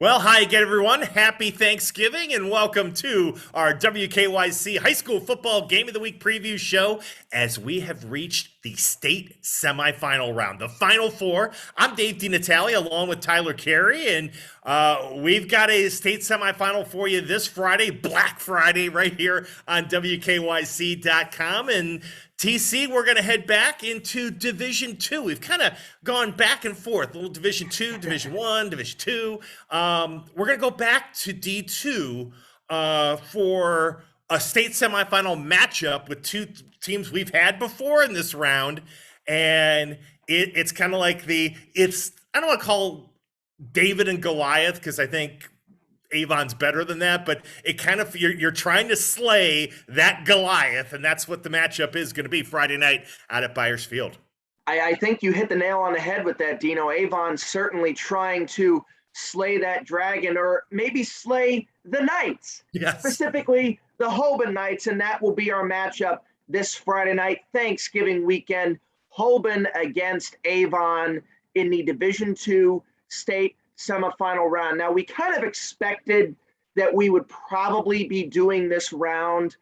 Well, hi again, everyone. Happy Thanksgiving and welcome to our WKYC High School Football Game of the Week preview show as we have reached the state semifinal round, the Final Four. I'm Dave DeNatale along with Tyler Carey, and we've got a state semifinal for you this Friday, Black Friday, right here on WKYC.com. And TC, we're going to head back into Division Two. We've kind of gone back and forth, a little Division Two, Division One, Division Two. We're going to go back to D2 for a state semifinal matchup with two teams we've had before in this round, and it's kind of like I don't want to call David and Goliath because I think Avon's better than that, but it kind of you're trying to slay that Goliath, and that's what the matchup is going to be Friday night out at Byers Field. I think you hit the nail on the head with that, Dino. Avon certainly trying to slay that dragon, or maybe slay the Knights, yes. Specifically the Hoban Knights, and that will be our matchup this Friday night, Thanksgiving weekend. Hoban against Avon in the Division II state semifinal round. Now, we kind of expected that we would probably be doing this round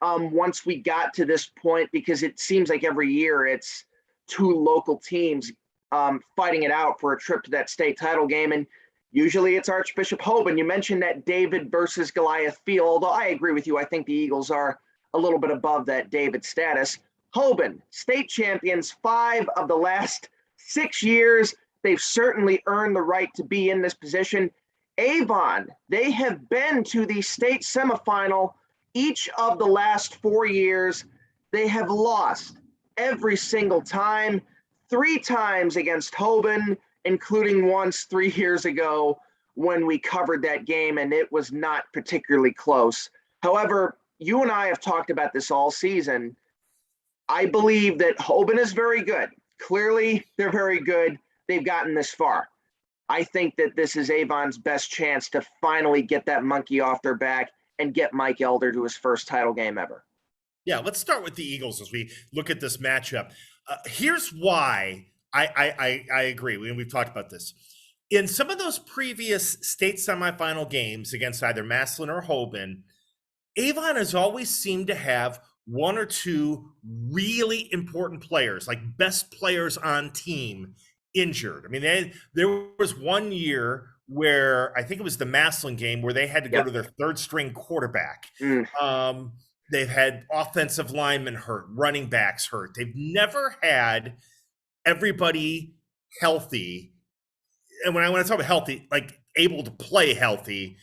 once we got to this point, because it seems like every year it's two local teams fighting it out for a trip to that state title game. And usually it's Archbishop Hoban. You mentioned that David versus Goliath feel, although I agree with you. I think the Eagles are a little bit above that David status. Hoban, state champions 5 of the last 6 years. They've certainly earned the right to be in this position. Avon, they have been to the state semifinal each of the last 4 years. They have lost every single time, 3 times against Hoban, including once 3 years ago when we covered that game, and it was not particularly close. However, you and I have talked about this all season. I believe that Hoban is very good. Clearly, they're very good. They've gotten this far. I think that this is Avon's best chance to finally get that monkey off their back and get Mike Elder to his first title game ever. Yeah, let's start with the Eagles as we look at this matchup. Here's why I agree. We've talked about this. In some of those previous state semifinal games against either Massillon or Hoban, Avon has always seemed to have 1 or 2 really important players, like best players on team, injured. I mean, there was one year where I think it was the Massillon game where they had to go to their 3rd string quarterback. They've had offensive linemen hurt, running backs hurt. They've never had everybody healthy. And when I talk about healthy, like able to play healthy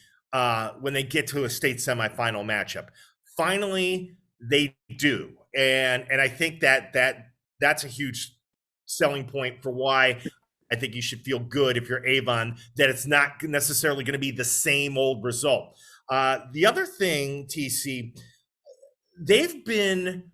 when they get to a state semifinal matchup. Finally, they do. And I think that's a huge selling point for why I think you should feel good if you're Avon, that it's not necessarily going to be the same old result. The other thing, TC, they've been,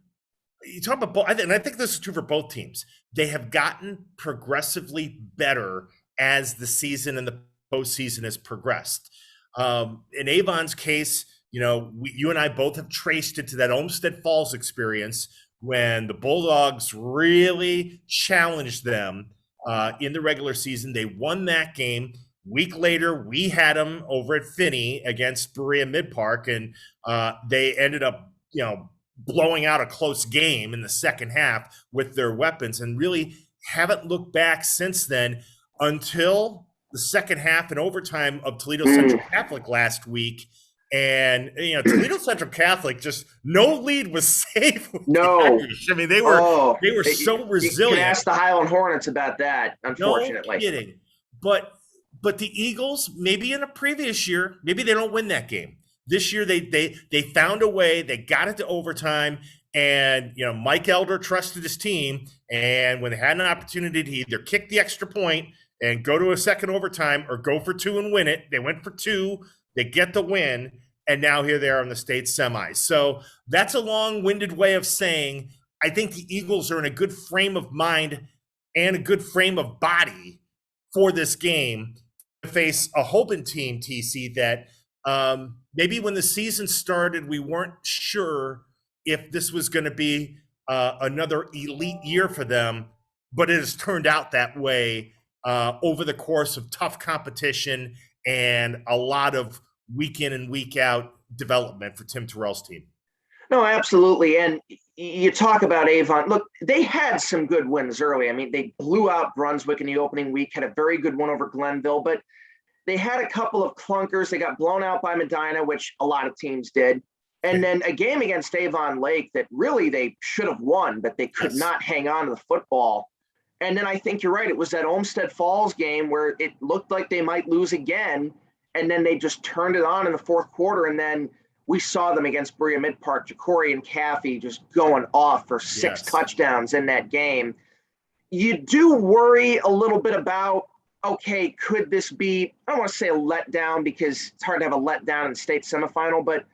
you talk about both, and I think this is true for both teams. They have gotten progressively better as the season and the postseason has progressed. In Avon's case, you and I both have traced it to that Olmsted Falls experience when the Bulldogs really challenged them in the regular season. They won that game. Week later, we had them over at Finney against Berea Mid-Park, and they ended up, blowing out a close game in the second half with their weapons, and really haven't looked back since then until the second half and overtime of Toledo Central Catholic last week. And Toledo Central Catholic, just no lead was safe. No, I mean they were so resilient. You can ask the Highland Hornets about that. Unfortunately, no kidding. But the Eagles, maybe in a previous year, maybe they don't win that game. This year they found a way. They got it to overtime, and Mike Elder trusted his team. And when they had an opportunity to either kick the extra point and go to a second overtime or go for 2 and win it, they went for 2. They get the win, and now here they are in the state semis. So that's a long-winded way of saying I think the Eagles are in a good frame of mind and a good frame of body for this game to face a Hoban team, TC, that maybe when the season started, we weren't sure if this was going to be another elite year for them, but it has turned out that way over the course of tough competition and a lot of week in and week out development for Tim Terrell's team. No, absolutely. And you talk about Avon. Look, they had some good wins early. I mean, they blew out Brunswick in the opening week, had a very good one over Glenville, but they had a couple of clunkers. They got blown out by Medina, which a lot of teams did. And then a game against Avon Lake that really they should have won, but they could not hang on to the football. And then I think you're right. It was that Olmsted Falls game where it looked like they might lose again. And then they just turned it on in the fourth quarter. And then we saw them against Berea Mid-Park, Ja'Cory and Caffey just going off for six touchdowns in that game. You do worry a little bit about, okay, could this be, I don't want to say a letdown because it's hard to have a letdown in the state semifinal, but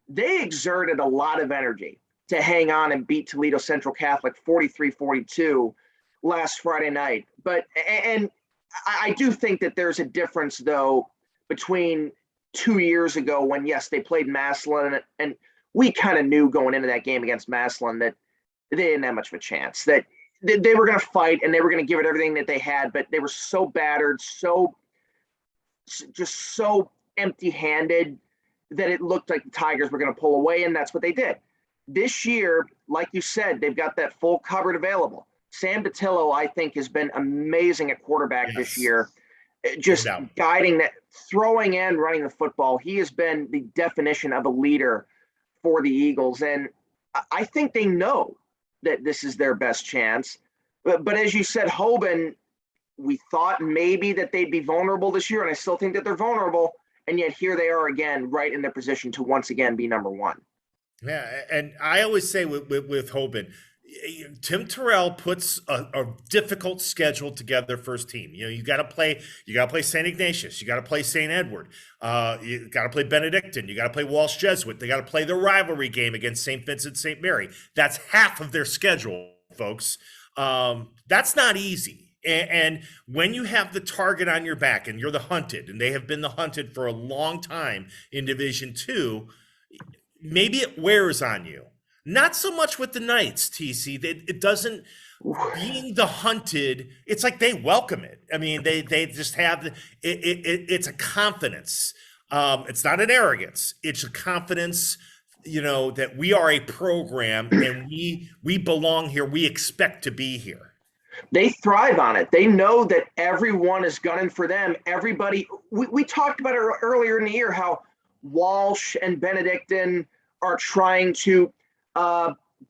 they exerted a lot of energy to hang on and beat Toledo Central Catholic 43-42 last Friday night. But, and I do think that there's a difference, though, between 2 years ago when, yes, they played Massillon, and we kind of knew going into that game against Massillon that they didn't have much of a chance, that they were going to fight and they were going to give it everything that they had, but they were so battered, just so empty-handed that it looked like the Tigers were going to pull away, and that's what they did. This year, like you said, they've got that full cupboard available. Sam Datillo, I think, has been amazing at quarterback this year, just guiding that, throwing and running the football. He has been the definition of a leader for the Eagles, and I think they know that this is their best chance. But as you said, Hoban, we thought maybe that they'd be vulnerable this year, and I still think that they're vulnerable, and yet here they are again, right in their position to once again be number one. Yeah, and I always say with Hoban, Tim Terrell puts a difficult schedule together for his team. You know, you got to play St. Ignatius, you got to play St. Edward, you got to play Benedictine, you got to play Walsh Jesuit. They got to play the rivalry game against St. Vincent St. Mary. That's half of their schedule, folks. That's not easy. And when you have the target on your back and you're the hunted, and they have been the hunted for a long time in Division II, maybe it wears on you. Not so much with the Knights, TC. It doesn't, being the hunted, it's like they welcome it. I mean, they just have, it's a confidence. It's not an arrogance. It's a confidence, you know, that we are a program and we belong here. We expect to be here. They thrive on it. They know that everyone is gunning for them. Everybody, we talked about it earlier in the year, how Walsh and Benedictine are trying to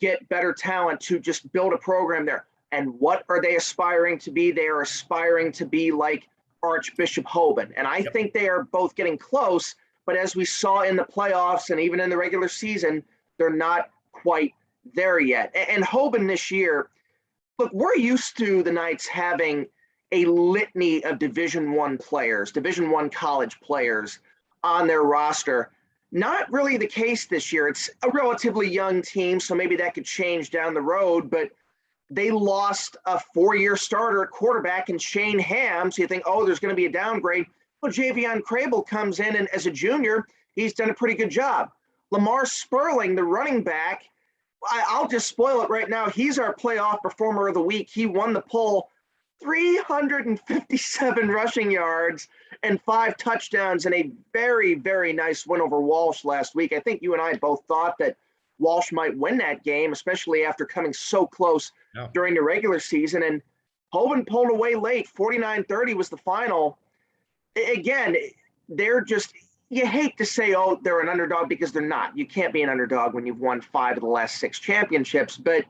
get better talent to just build a program there. And what are they aspiring to be? They are aspiring to be like Archbishop Hoban. And I think they are both getting close, but as we saw in the playoffs and even in the regular season, they're not quite there yet. And Hoban this year, look, we're used to the Knights having a litany of Division I players, Division I college players on their roster. Not really the case this year. It's a relatively young team, so maybe that could change down the road, but they lost a 4-year starter at quarterback in Shane Ham, so you think, oh, there's going to be a downgrade. Well, Javion Crable comes in, and as a junior, he's done a pretty good job. Lamar Sperling, the running back, I'll just spoil it right now. He's our playoff performer of the week. He won the poll, 357 rushing yards and 5 touchdowns in a very, very nice win over Walsh last week. I think you and I both thought that Walsh might win that game, especially after coming so close during the regular season. And Hoban pulled away late. 49-30 was the final. Again, they're just, you hate to say, oh, they're an underdog, because they're not. You can't be an underdog when you've won 5 of the last 6 championships, but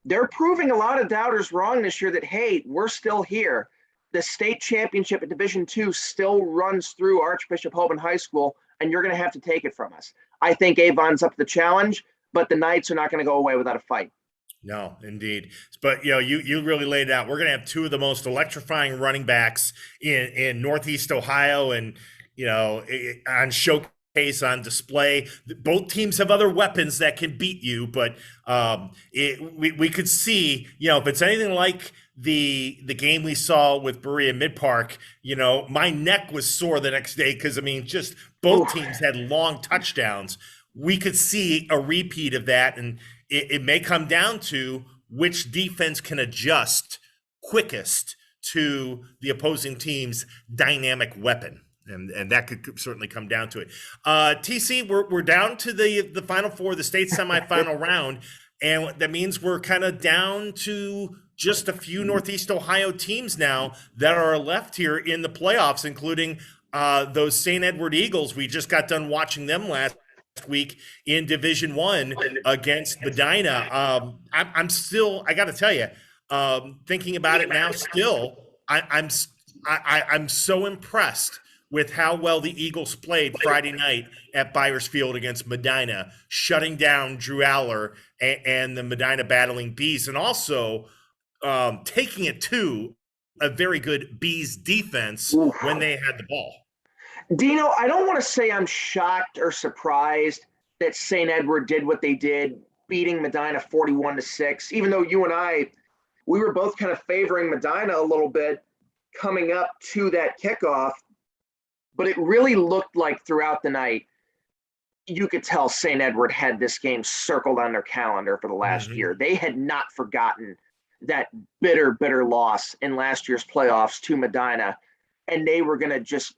they're proving a lot of doubters wrong this year that, hey, we're still here. The state championship at Division II still runs through Archbishop Hoban High School, and you're going to have to take it from us. I think Avon's up to the challenge, but the Knights are not going to go away without a fight. No, indeed. But, you know, you really laid it out. We're going to have 2 of the most electrifying running backs in Northeast Ohio, and, you know, on showcase, on display. Both teams have other weapons that can beat you, but we could see, you know, if it's anything like the game we saw with Berea Mid-Park, you know, my neck was sore the next day because, I mean, just both teams had long touchdowns. We could see a repeat of that, and it may come down to which defense can adjust quickest to the opposing team's dynamic weapon. And that could certainly come down to it. TC, we're down to the final four, the state semifinal round, and that means we're kind of down to just a few Northeast Ohio teams now that are left here in the playoffs, including those St. Edward Eagles. We just got done watching them last week in Division One against Medina. I'm still, I got to tell you, thinking about it now, still, I'm so impressed with how well the Eagles played Friday night at Byers Field against Medina, shutting down Drew Aller and the Medina Battling Bees, and also taking it to a very good Bees defense when they had the ball. Dino, I don't want to say I'm shocked or surprised that St. Edward did what they did, beating Medina 41-6, even though you and I, we were both kind of favoring Medina a little bit coming up to that kickoff. But it really looked like throughout the night, you could tell St. Edward had this game circled on their calendar for the last year. They had not forgotten that bitter, bitter loss in last year's playoffs to Medina, and they were going to just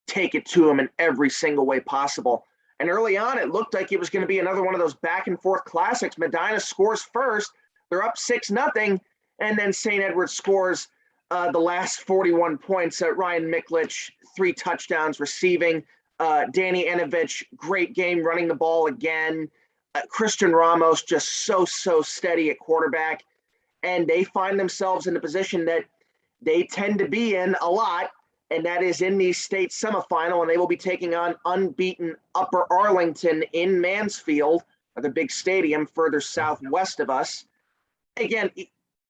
take it to them in every single way possible. And early on, it looked like it was going to be another one of those back-and-forth classics. Medina scores first. They're up 6-0, and then St. Edward scores the last 41 points. Ryan Miklich, 3 touchdowns receiving. Danny Enovich, great game running the ball again. Christian Ramos, just so steady at quarterback. And they find themselves in a position that they tend to be in a lot, and that is in the state semifinal, and they will be taking on unbeaten Upper Arlington in Mansfield, the big stadium further southwest of us. Again,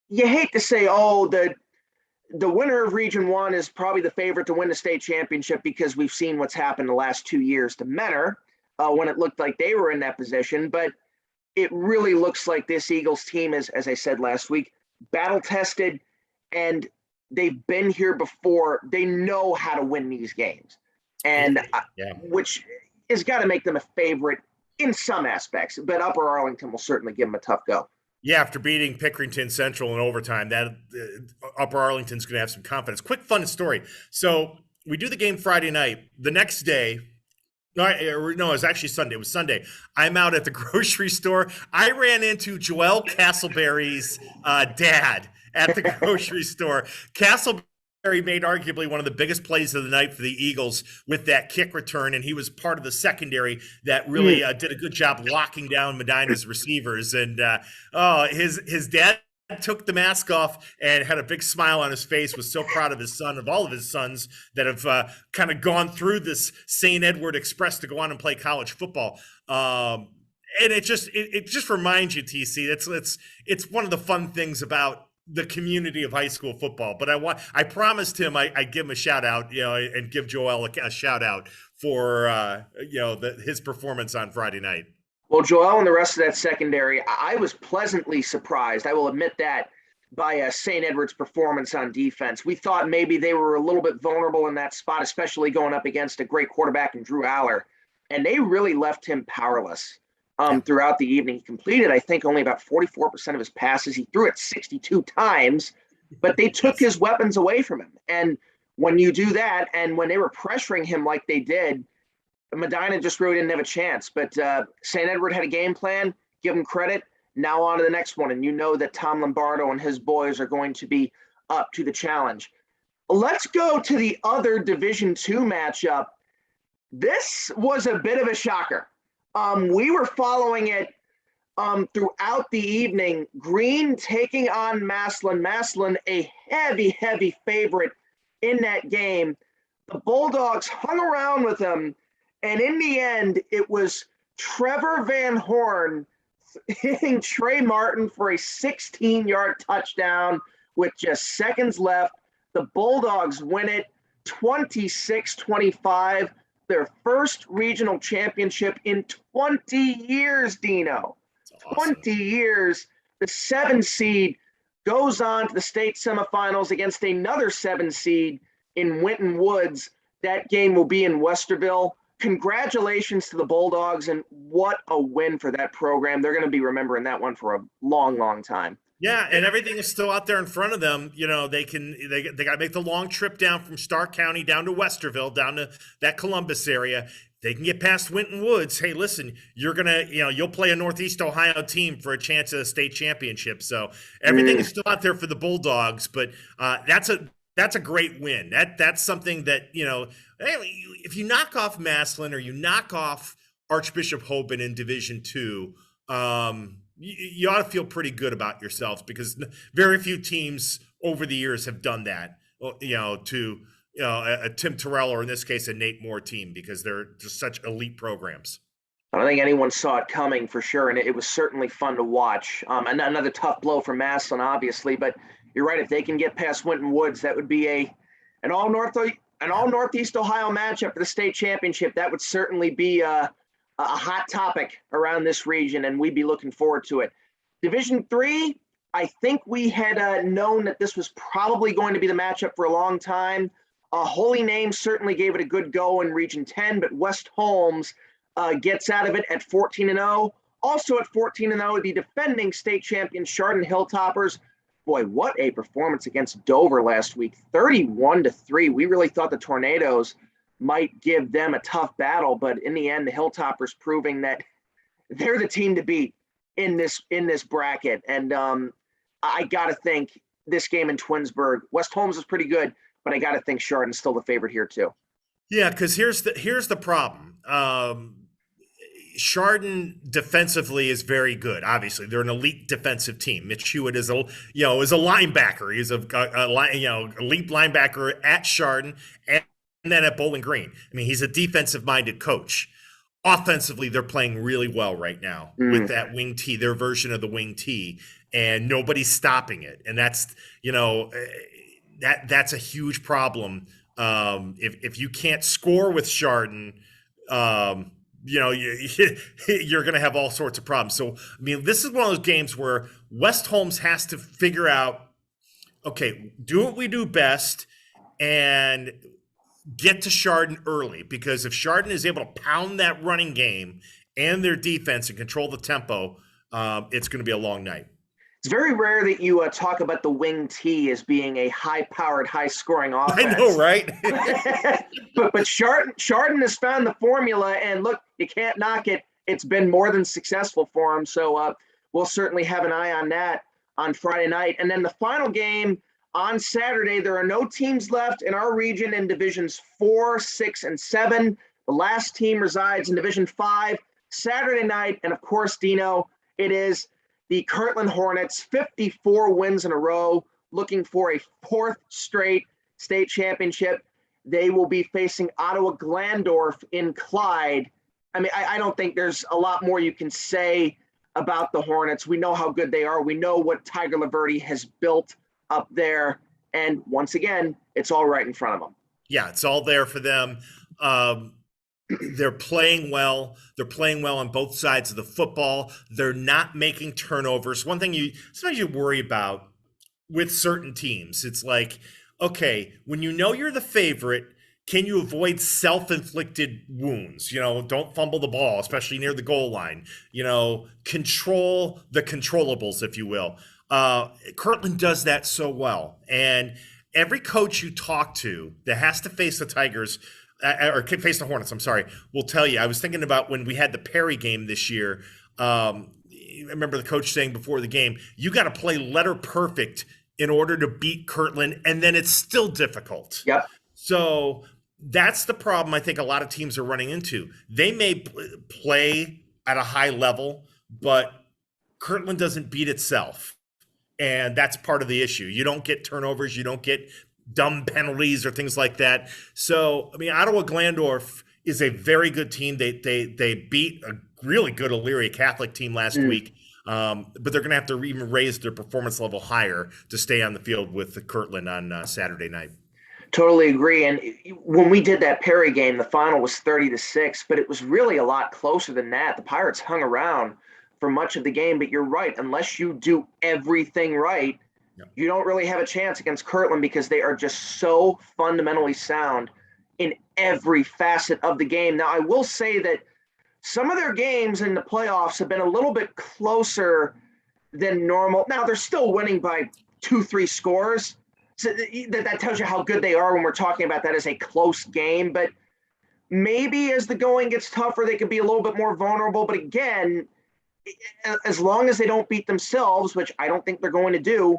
you hate to say, the winner of Region 1 is probably the favorite to win the state championship, because we've seen what's happened the last 2 years to Mentor when it looked like they were in that position. But it really looks like this Eagles team is, as I said last week, battle-tested, and they've been here before. They know how to win these games, and which has got to make them a favorite in some aspects. But Upper Arlington will certainly give them a tough go. Yeah, after beating Pickerington Central in overtime, that Upper Arlington's going to have some confidence. Quick fun story. So we do the game Friday night. The next day, no, it was actually Sunday. It was Sunday. I'm out at the grocery store. I ran into Joel Castleberry's dad at the grocery store. Castleberry made arguably one of the biggest plays of the night for the Eagles with that kick return, and he was part of the secondary that really did a good job locking down Medina's receivers. And his dad took the mask off and had a big smile on his face, was so proud of his son, of all of his sons that have kind of gone through this St. Edward Express to go on and play college football. And it just reminds you, TC, it's one of the fun things about the community of high school football. But I promised him I'd give him a shout out, and give Joel a shout out for his performance on Friday night. Well, Joel and the rest of that secondary, I was pleasantly surprised, I will admit that, by St. Edward's performance on defense. We thought maybe they were a little bit vulnerable in that spot, especially going up against a great quarterback in Drew Aller, and they really left him powerless throughout the evening. He completed, I think, only about 44% of his passes. He threw it 62 times, but they took his weapons away from him. And when you do that, and when they were pressuring him like they did, Medina just really didn't have a chance. But St. Edward had a game plan. Give them credit. Now on to the next one. And you know that Tom Lombardo and his boys are going to be up to the challenge. Let's go to the other Division II matchup. This was a bit of a shocker. We were following it throughout the evening. Green taking on Massillon. Massillon, a heavy favorite in that game. The Bulldogs hung around with them. And in the end, it was Trevor Van Horn hitting Trey Martin for a 16-yard touchdown with just seconds left. The Bulldogs win it 26-25, their first regional championship in 20 years, Dino. Awesome. 20 years. The 7 seed goes on to the state semifinals against another 7 seed in Winton Woods. That game will be in Westerville. Congratulations to the Bulldogs, and what a win for that program. They're going to be remembering that one for a long time. Yeah, and everything is still out there in front of them. They got to make the long trip down from Stark County down to Westerville, down to that Columbus area. They can get past Winton Woods. Hey, listen, you'll play a Northeast Ohio team for a chance at a state championship. So everything is still out there for the Bulldogs, but that's a great win. That's something that, if you knock off Massillon or you knock off Archbishop Hoban in Division II, you ought to feel pretty good about yourselves, because very few teams over the years have done that, to a Tim Terrell, or in this case, a Nate Moore team, because they're just such elite programs. I don't think anyone saw it coming for sure, and it was certainly fun to watch. And another tough blow for Massillon, obviously, but you're right. If they can get past Winton Woods, that would be an all Northeast Ohio matchup for the state championship. That would certainly be a hot topic around this region, and we'd be looking forward to it. Division III, I think we had known that this was probably going to be the matchup for a long time. Holy Name certainly gave it a good go in Region 10, but West Holmes gets out of it at 14-0. Also at 14-0, the defending state champion Chardon Hilltoppers. Boy, what a performance against Dover last week, 31-3. We really thought the Tornadoes might give them a tough battle, but in the end, the Hilltoppers proving that they're the team to beat in this bracket. And I got to think this game in Twinsburg, West Holmes is pretty good, but I got to think Chardon's still the favorite here too. Yeah, because here's the problem. Chardon defensively is very good. Obviously, they're an elite defensive team. Mitch Hewitt is a linebacker. He's a elite linebacker at Chardon and then at Bowling Green. I mean, he's a defensive-minded coach. Offensively, they're playing really well right now with that wing T, their version of the wing T, and nobody's stopping it. And that's that's a huge problem. If you can't score with Chardon, you're going to have all sorts of problems. So, I mean, this is one of those games where West Holmes has to figure out, okay, do what we do best and get to Chardon early, because if Chardon is able to pound that running game and their defense and control the tempo, it's going to be a long night. It's very rare that you talk about the wing T as being a high-powered, high-scoring offense. I know, right? but Chardon has found the formula, and look, you can't knock it. It's been more than successful for him, so we'll certainly have an eye on that on Friday night. And then the final game on Saturday, there are no teams left in our region in Divisions 4, 6, and 7. The last team resides in Division 5. Saturday night, and of course, Dino, it is the Kirtland Hornets, 54 wins in a row, looking for a fourth straight state championship. They will be facing Ottawa Glandorf in Clyde. I mean, I don't think there's a lot more you can say about the Hornets. We know how good they are. We know what Tiger Laverty has built up there. And once again, it's all right in front of them. Yeah, it's all there for them. They're playing well. They're playing well on both sides of the football. They're not making turnovers. One thing sometimes you worry about with certain teams, it's like, okay, when you know you're the favorite, can you avoid self-inflicted wounds? Don't fumble the ball, especially near the goal line. Control the controllables, if you will. Kirtland does that so well. And every coach you talk to that has to face the Tigers, or face the Hornets, I'm sorry, will tell you. I was thinking about when we had the Perry game this year. I remember the coach saying before the game, you got to play letter perfect in order to beat Kirtland, and then it's still difficult. Yep. So that's the problem I think a lot of teams are running into. They may play at a high level, but Kirtland doesn't beat itself. And that's part of the issue. You don't get turnovers. You don't get dumb penalties or things like that. So, I mean, Ottawa Glandorf is a very good team. They beat a really good Elyria Catholic team last week, but they're going to have to even raise their performance level higher to stay on the field with the Kirtland on Saturday night. Totally agree. And when we did that Perry game, the final was 30-6, but it was really a lot closer than that. The Pirates hung around for much of the game, but you're right. Unless you do everything right, you don't really have a chance against Kirtland, because they are just so fundamentally sound in every facet of the game. Now, I will say that some of their games in the playoffs have been a little bit closer than normal. Now they're still winning by 2-3 scores. So that tells you how good they are when we're talking about that as a close game. But maybe as the going gets tougher, they could be a little bit more vulnerable. But again, as long as they don't beat themselves, which I don't think they're going to do,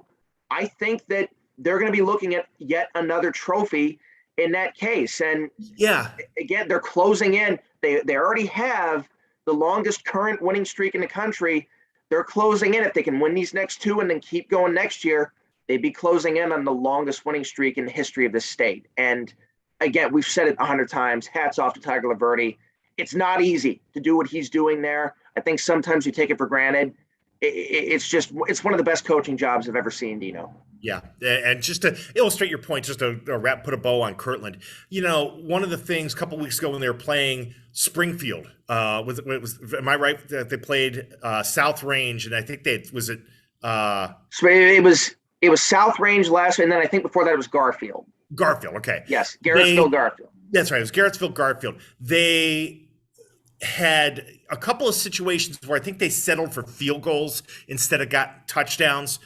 I think that they're going to be looking at yet another trophy in that case. And yeah, again, they're closing in. They already have the longest current winning streak in the country. They're closing in. If they can win these next two and then keep going next year, they'd be closing in on the longest winning streak in the history of this state. And again, we've said it 100 times, hats off to Tiger Laverty. It's not easy to do what he's doing there. I think sometimes you take it for granted. It's one of the best coaching jobs I've ever seen, Dino. Yeah, and just to illustrate your point, just to put a bow on Kirtland, one of the things a couple of weeks ago when they were playing Springfield, am I right that they played South Range, and I think so it was South Range last, and then I think before that it was Garfield. Garfield, okay. Yes, Garrettsville. That's right, it was Garrettsville Garfield. They had a couple of situations where I think they settled for field goals instead of got touchdowns,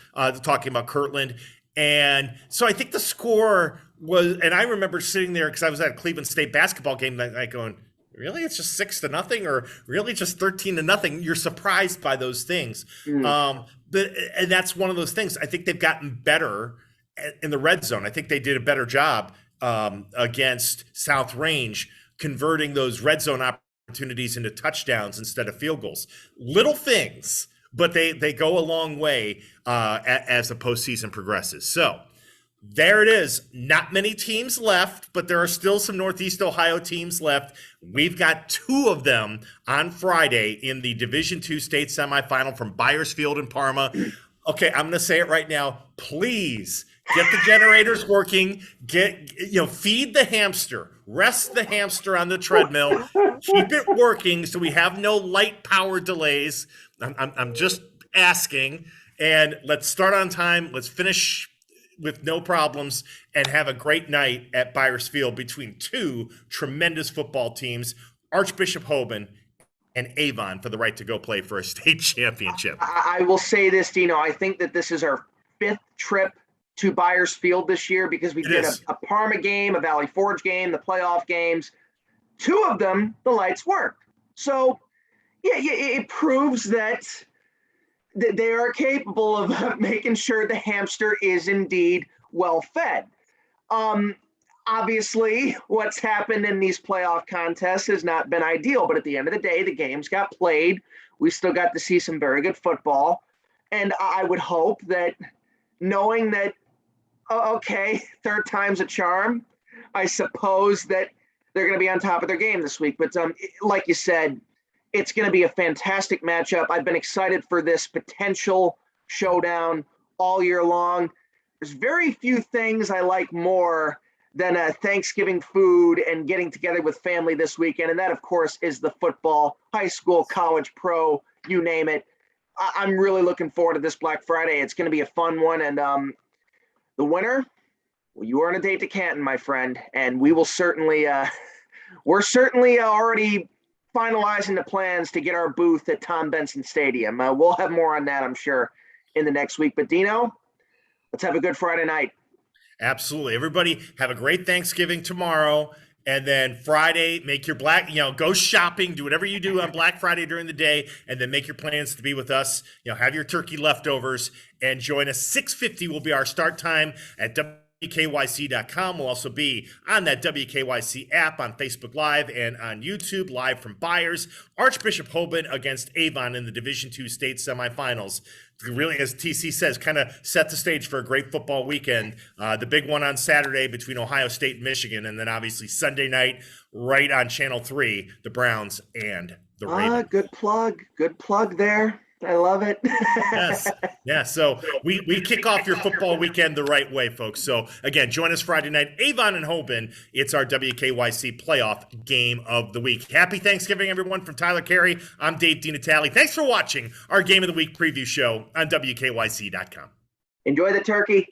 talking about Kirtland. And so I think the score was, and I remember sitting there because I was at a Cleveland State basketball game that night going, really? It's just 6-0 or really just 13-0? You're surprised by those things. And that's one of those things. I think they've gotten better in the red zone. I think they did a better job against South Range, converting those red zone opportunities into touchdowns instead of field goals. Little things, but they go a long way as the postseason progresses. So there it is. Not many teams left, but there are still some Northeast Ohio teams left. We've got two of them on Friday in the Division II state semifinal from Byersfield and Parma. Okay, I'm going to say it right now. Please get the generators working. Feed the hamster. Rest the hamster on the treadmill. Keep it working so we have no light power delays. I'm just asking. And let's start on time. Let's finish with no problems and have a great night at Byersfield between two tremendous football teams, Archbishop Hoban and Avon, for the right to go play for a state championship. I will say this, Dino. I think that this is our 5th trip to Byersfield this year because we did a Parma game, a Valley Forge game, the playoff games. 2 of them, the lights worked. So, yeah, it proves that they are capable of making sure the hamster is indeed well fed. Obviously, what's happened in these playoff contests has not been ideal, but at the end of the day, the games got played. We still got to see some very good football. And I would hope that knowing that, okay, third time's a charm, I suppose that they're going to be on top of their game this week. But like you said, it's going to be a fantastic matchup. I've been excited for this potential showdown all year long. There's very few things I like more than Thanksgiving food and getting together with family this weekend. And that, of course, is the football, high school, college, pro, you name it. I'm really looking forward to this Black Friday. It's going to be a fun one. And the winner, well, you are on a date to Canton, my friend. And we will certainly, we're certainly already finalizing the plans to get our booth at Tom Benson Stadium. We'll have more on that, I'm sure, in the next week. But Dino, let's have a good Friday night. Absolutely. Everybody have a great Thanksgiving tomorrow. And then Friday, make your go shopping, do whatever you do on Black Friday during the day, and then make your plans to be with us. Have your turkey leftovers and join us. 6:50 will be our start time at WKYC.com. We'll also be on that WKYC app on Facebook Live and on YouTube, live from Byers. Archbishop Hoban against Avon in the Division II state semifinals. Really, as TC says, kind of set the stage for a great football weekend. The big one on Saturday between Ohio State and Michigan, and then obviously Sunday night right on Channel 3, the Browns and the Ravens. Good plug there. I love it. Yes. Yeah. So we kick off your football weekend the right way, folks. So again, join us Friday night, Avon and Hoban. It's our WKYC playoff game of the week. Happy Thanksgiving, everyone. From Tyler Carey, I'm Dave DeNatale. Thanks for watching our Game of the Week preview show on WKYC.com. Enjoy the turkey.